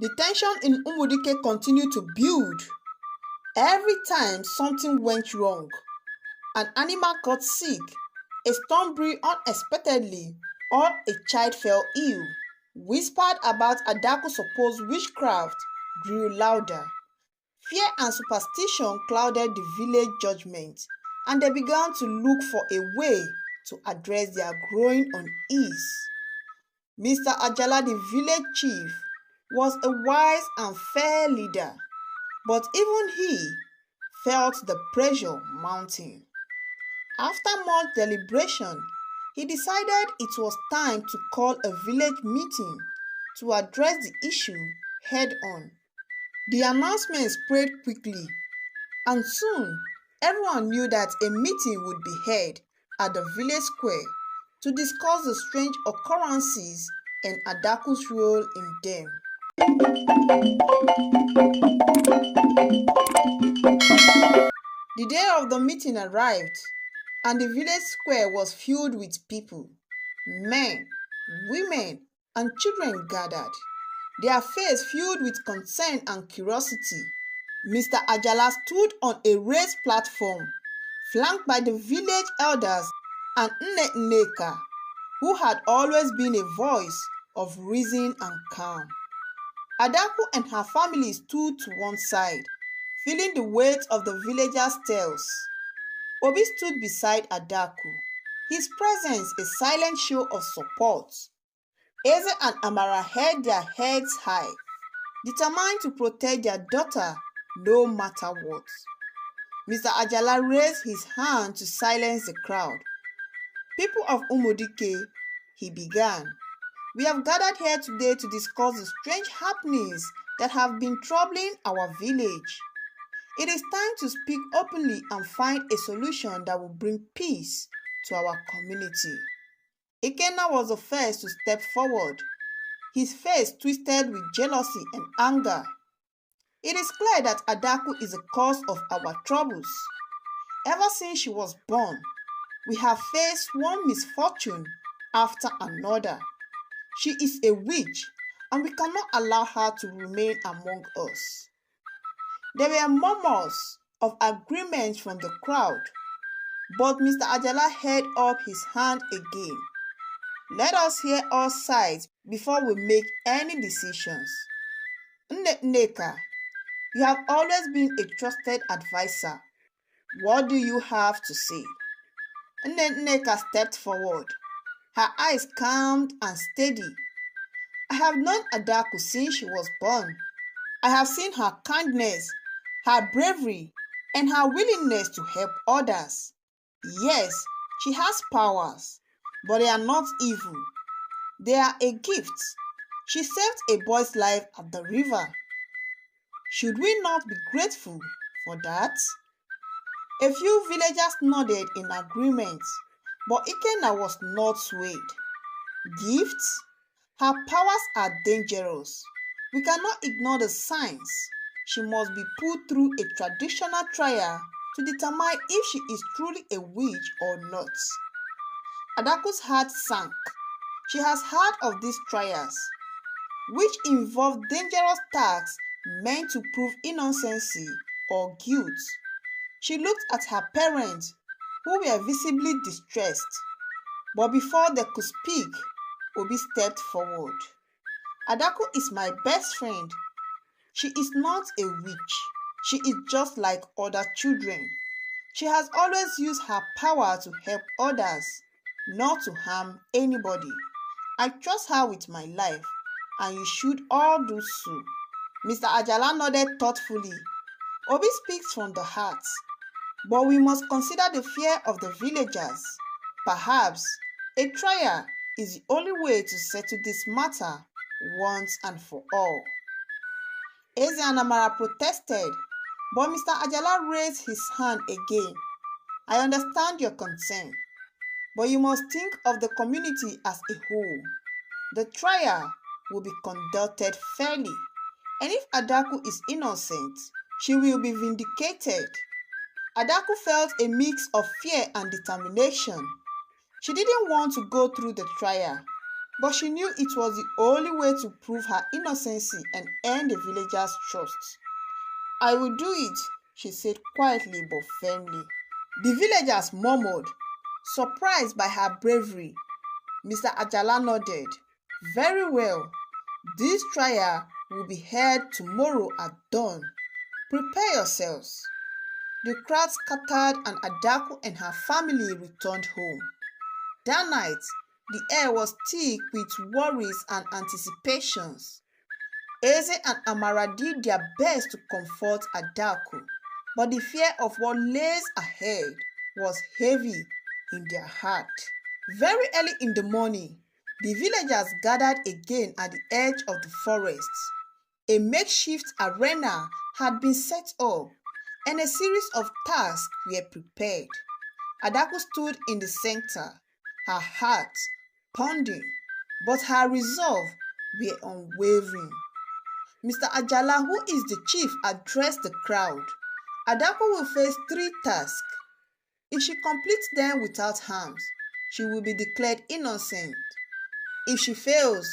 The tension in Umudike continued to build. Every time something went wrong, an animal got sick, a storm brewed unexpectedly, or a child fell ill, whispered about Adaku's supposed witchcraft grew louder. Fear and superstition clouded the village judgment, and they began to look for a way to address their growing unease. Mr. Ajala, the village chief, was a wise and fair leader, but even he felt the pressure mounting. After much deliberation, he decided it was time to call a village meeting to address the issue head-on. The announcement spread quickly, and soon everyone knew that a meeting would be held at the village square to discuss the strange occurrences and Adaku's role in them. The day of the meeting arrived, and the village square was filled with people. Men, women, and children gathered, their faces filled with concern and curiosity. Mr. Ajala stood on a raised platform, flanked by the village elders and Nneka, who had always been a voice of reason and calm. Adaku and her family stood to one side, feeling the weight of the villagers' tales. Obi stood beside Adaku, his presence a silent show of support. Eze and Amara held their heads high, determined to protect their daughter no matter what. Mr. Ajala raised his hand to silence the crowd. People of Umudike, he began, we have gathered here today to discuss the strange happenings that have been troubling our village. It is time to speak openly and find a solution that will bring peace to our community. Ikenna was the first to step forward, his face twisted with jealousy and anger. It is clear that Adaku is the cause of our troubles. Ever since she was born, we have faced one misfortune after another. She is a witch, and we cannot allow her to remain among us. There were murmurs of agreement from the crowd, but Mr. Ajala held up his hand again. Let us hear all sides before we make any decisions. Nneka, you have always been a trusted advisor. What do you have to say? Nneka stepped forward, her eyes calm and steady. I have known Adaku since she was born. I have seen her kindness, her bravery, and her willingness to help others. Yes, she has powers, but they are not evil. They are a gift. She saved a boy's life at the river. Should we not be grateful for that? A few villagers nodded in agreement, but Ikenna was not swayed. Gifts? Her powers are dangerous. We cannot ignore the signs. She must be put through a traditional trial to determine if she is truly a witch or not. Adaku's heart sank. She has heard of these trials, which involve dangerous tasks meant to prove innocency or guilt. She looked at her parents, who were visibly distressed. But before they could speak, Obi stepped forward. Adaku is my best friend. She is not a witch. She is just like other children. She has always used her power to help others, not to harm anybody. I trust her with my life, and you should all do so. Mr. Ajala nodded thoughtfully. Obi speaks from the heart, but we must consider the fear of the villagers. Perhaps a trial is the only way to settle this matter once and for all. Eze and Amara protested, but Mr. Ajala raised his hand again. I understand your concern, but you must think of the community as a whole. The trial will be conducted fairly, and if Adaku is innocent, she will be vindicated. Adaku felt a mix of fear and determination. She didn't want to go through the trial, But she knew it was the only way to prove her innocency and earn the villagers' trust. "I will do it," she said quietly but firmly. The villagers murmured, surprised by her bravery. Mr. Ajala nodded. "Very well. This trial will be held tomorrow at dawn. Prepare yourselves." The crowd scattered and Adaku and her family returned home. That night, the air was thick with worries and anticipations. Eze and Amara did their best to comfort Adaku, but the fear of what lays ahead was heavy in their heart. Very early in the morning, the villagers gathered again at the edge of the forest. A makeshift arena had been set up, and a series of tasks were prepared. Adaku stood in the center, her heart pounding, but her resolve were unwavering. Mr. Ajala, who is the chief, addressed the crowd. "Adaku will face 3 tasks. If she completes them without harms, she will be declared innocent. If she fails,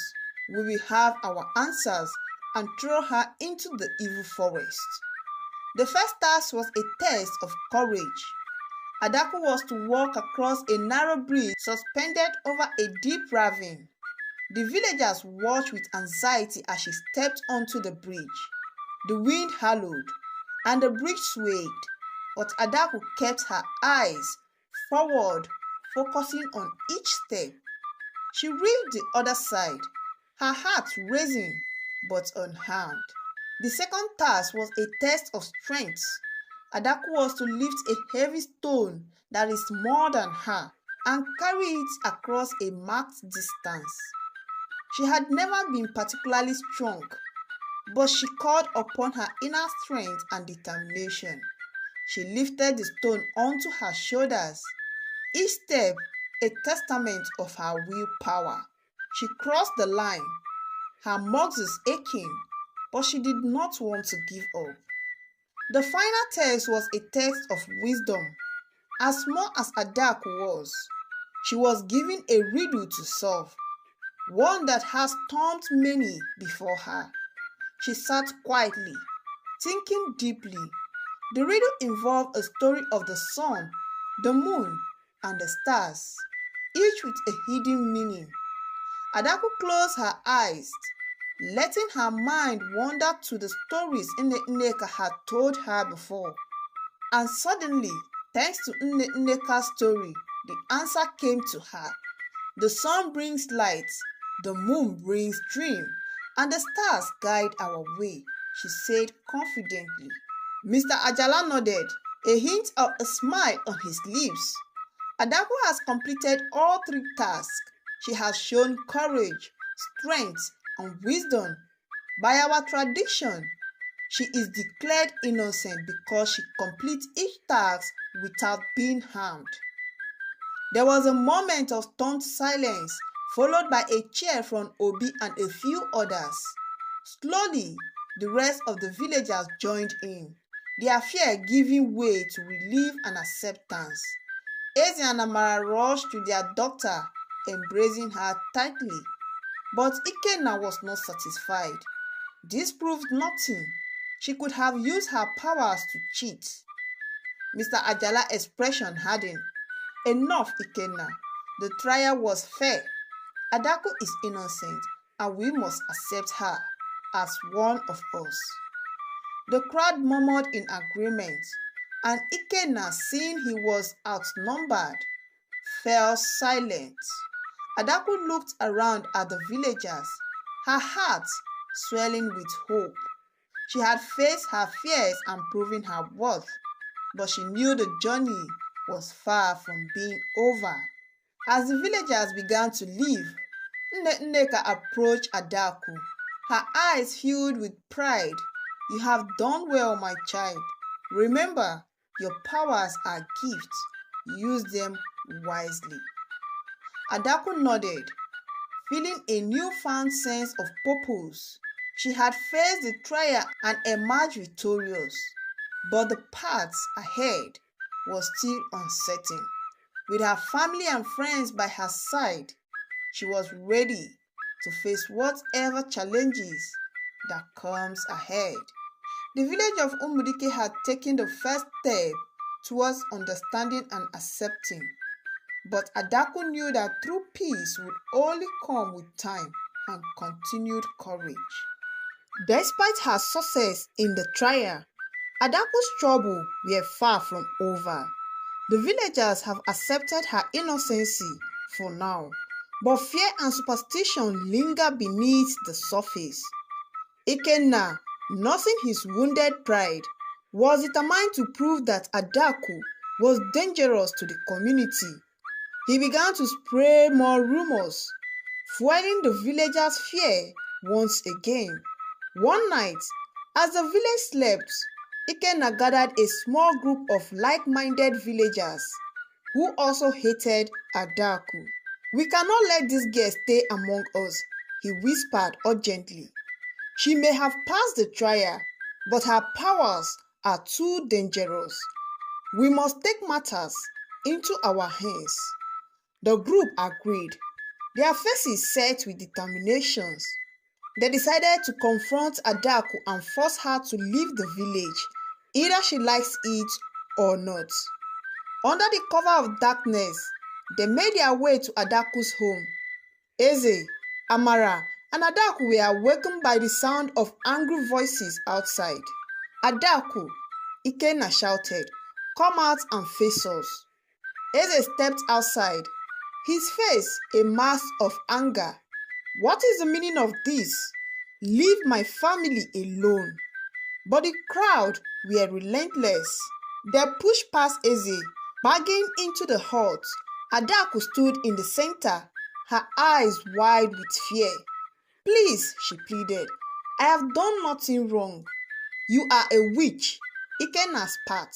we will have our answers and throw her into the evil forest." The first task was a test of courage. Adaku was to walk across a narrow bridge suspended over a deep ravine. The villagers watched with anxiety as she stepped onto the bridge. The wind howled and the bridge swayed, but Adaku kept her eyes forward, focusing on each step. She reached the other side, her heart racing but unharmed. The second task was a test of strength. Adaku was to lift a heavy stone that is more than her and carry it across a marked distance. She had never been particularly strong, but she called upon her inner strength and determination. She lifted the stone onto her shoulders, each step a testament of her willpower. She crossed the line, her muscles aching, but she did not want to give up. The final test was a test of wisdom. As small as Adaku was given a riddle to solve, one that has stumped many before her. She sat quietly, thinking deeply. The riddle involved a story of the sun, the moon, and the stars, each with a hidden meaning. Adaku closed her eyes, letting her mind wander to the stories Nneka had told her before. And suddenly, thanks to Nneka's story, the answer came to her. The sun brings light, the moon brings dream, and the stars guide our way, she said confidently. Mr. Ajala nodded, a hint of a smile on his lips. Adaku has completed all 3 tasks. She has shown courage, strength, and wisdom. By our tradition, she is declared innocent because she completes each task without being harmed. There was a moment of stunned silence, followed by a cheer from Obi and a few others. Slowly, the rest of the villagers joined in, their fear giving way to relief and acceptance. Eze and Amara rushed to their daughter, embracing her tightly. But Ikenna was not satisfied. This proved nothing. She could have used her powers to cheat. Mr. Ajala's expression hardened. "Enough, Ikenna. The trial was fair. Adaku is innocent, and we must accept her as one of us." The crowd murmured in agreement, and Ikenna, seeing he was outnumbered, fell silent. Adaku looked around at the villagers, her heart swelling with hope. She had faced her fears and proven her worth, but she knew the journey was far from being over. As the villagers began to leave, Nneka approached Adaku, her eyes filled with pride. "You have done well, my child. Remember, your powers are gifts. Use them wisely." Adaku nodded, feeling a newfound sense of purpose. She had faced the trial and emerged victorious, but the path ahead was still uncertain. With her family and friends by her side, she was ready to face whatever challenges that comes ahead. The village of Umudike had taken the first step towards understanding and accepting, but Adaku knew that true peace would only come with time and continued courage. Despite her success in the trial, Adaku's trouble were far from over. The villagers have accepted her innocency for now, but fear and superstition linger beneath the surface. Ikenna, nursing his wounded pride, was determined to prove that Adaku was dangerous to the community. He began to spread more rumors, fueling the villagers' fear once again. One night, as the village slept, Ikenna gathered a small group of like-minded villagers who also hated Adaku. "We cannot let this girl stay among us," he whispered urgently. "She may have passed the trial, but her powers are too dangerous. We must take matters into our hands." The group agreed, their faces set with determination. They decided to confront Adaku and force her to leave the village, either she likes it or not. Under the cover of darkness, they made their way to Adaku's home. Eze, Amara, and Adaku were awakened by the sound of angry voices outside. "Adaku," Ikenna shouted, "come out and face us." Eze stepped outside, his face a mask of anger. "What is the meaning of this? Leave my family alone." But the crowd were relentless. They pushed past Eze, barging into the hut. Adaku stood in the center, her eyes wide with fear. "Please," she pleaded, "I have done nothing wrong." "You are a witch," Ikenna spat.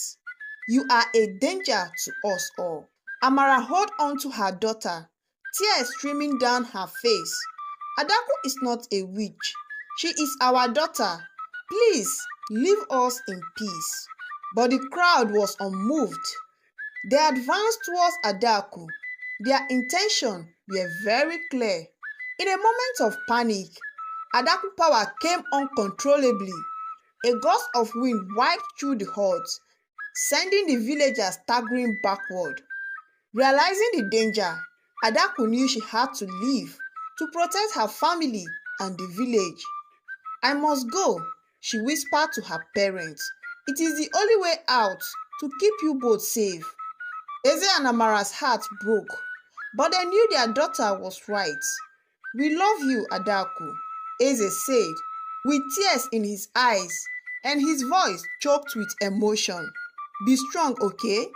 "You are a danger to us all." Amara held on to her daughter, tears streaming down her face. "Adaku is not a witch. She is our daughter. Please, leave us in peace." But the crowd was unmoved. They advanced towards Adaku. Their intentions were very clear. In a moment of panic, Adaku's power came uncontrollably. A gust of wind wiped through the hut, sending the villagers staggering backward. Realizing the danger, Adaku knew she had to leave to protect her family and the village. "I must go," she whispered to her parents. "It is the only way out to keep you both safe." Eze and Amara's heart broke, but they knew their daughter was right. "We love you, Adaku," Eze said, with tears in his eyes and his voice choked with emotion. "Be strong, okay?"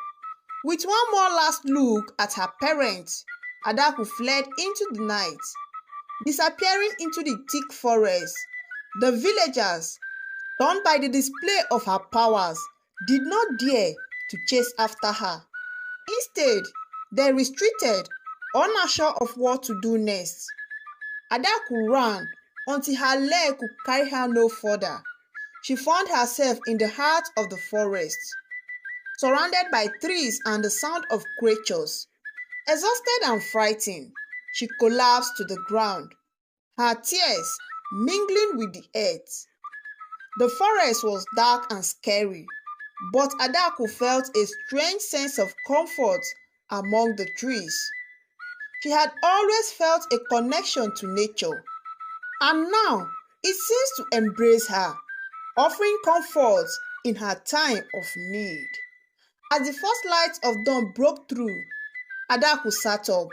With one more last look at her parents, Adaku fled into the night, disappearing into the thick forest. The villagers, stunned by the display of her powers, did not dare to chase after her. Instead, they retreated, unsure of what to do next. Adaku ran until her leg could carry her no further. She found herself in the heart of the forest, surrounded by trees and the sound of creatures. Exhausted and frightened, she collapsed to the ground, her tears mingling with the earth. The forest was dark and scary, but Adaku felt a strange sense of comfort among the trees. She had always felt a connection to nature, and now it seems to embrace her, offering comfort in her time of need. As the first light of dawn broke through, Adaku sat up,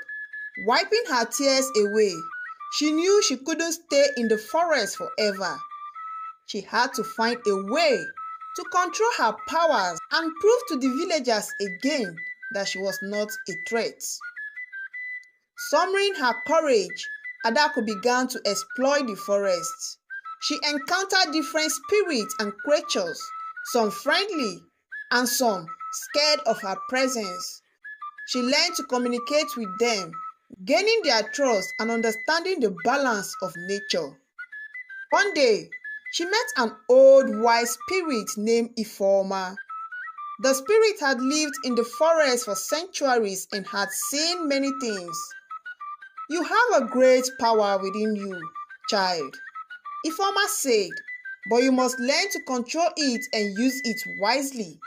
wiping her tears away. She knew she couldn't stay in the forest forever. She had to find a way to control her powers and prove to the villagers again that she was not a threat. Summoning her courage, Adaku began to explore the forest. She encountered different spirits and creatures, some friendly and some scared of her presence. She learned to communicate with them, gaining their trust and understanding the balance of nature. One day, she met an old wise spirit named Ifeoma. The spirit had lived in the forest for centuries and had seen many things. You have a great power within you, child, Ifeoma said, but you must learn to control it and use it wisely.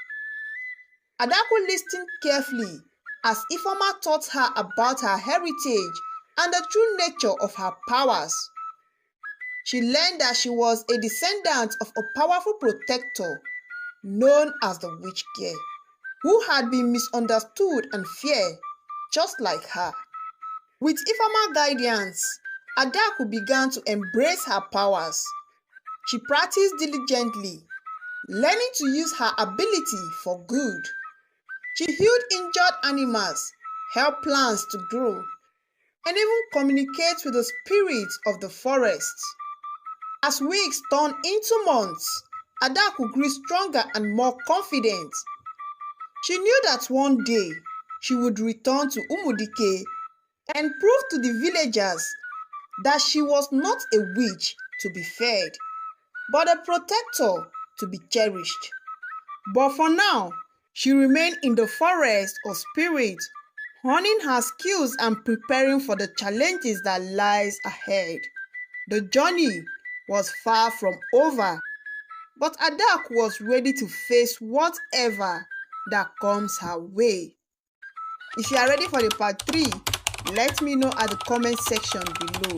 Adaku listened carefully as Ifeoma taught her about her heritage and the true nature of her powers. She learned that she was a descendant of a powerful protector known as the witch girl, who had been misunderstood and feared just like her. With Ifeoma's guidance, Adaku began to embrace her powers. She practiced diligently, learning to use her ability for good. She healed injured animals, helped plants to grow, and even communicates with the spirits of the forest. As weeks turned into months, Adaku grew stronger and more confident. She knew that one day she would return to Umudike and prove to the villagers that she was not a witch to be feared, but a protector to be cherished. But for now, she remained in the forest of spirit, honing her skills and preparing for the challenges that lies ahead. The journey was far from over, but Adaku was ready to face whatever that comes her way. If you are ready for the part 3, let me know at the comment section below.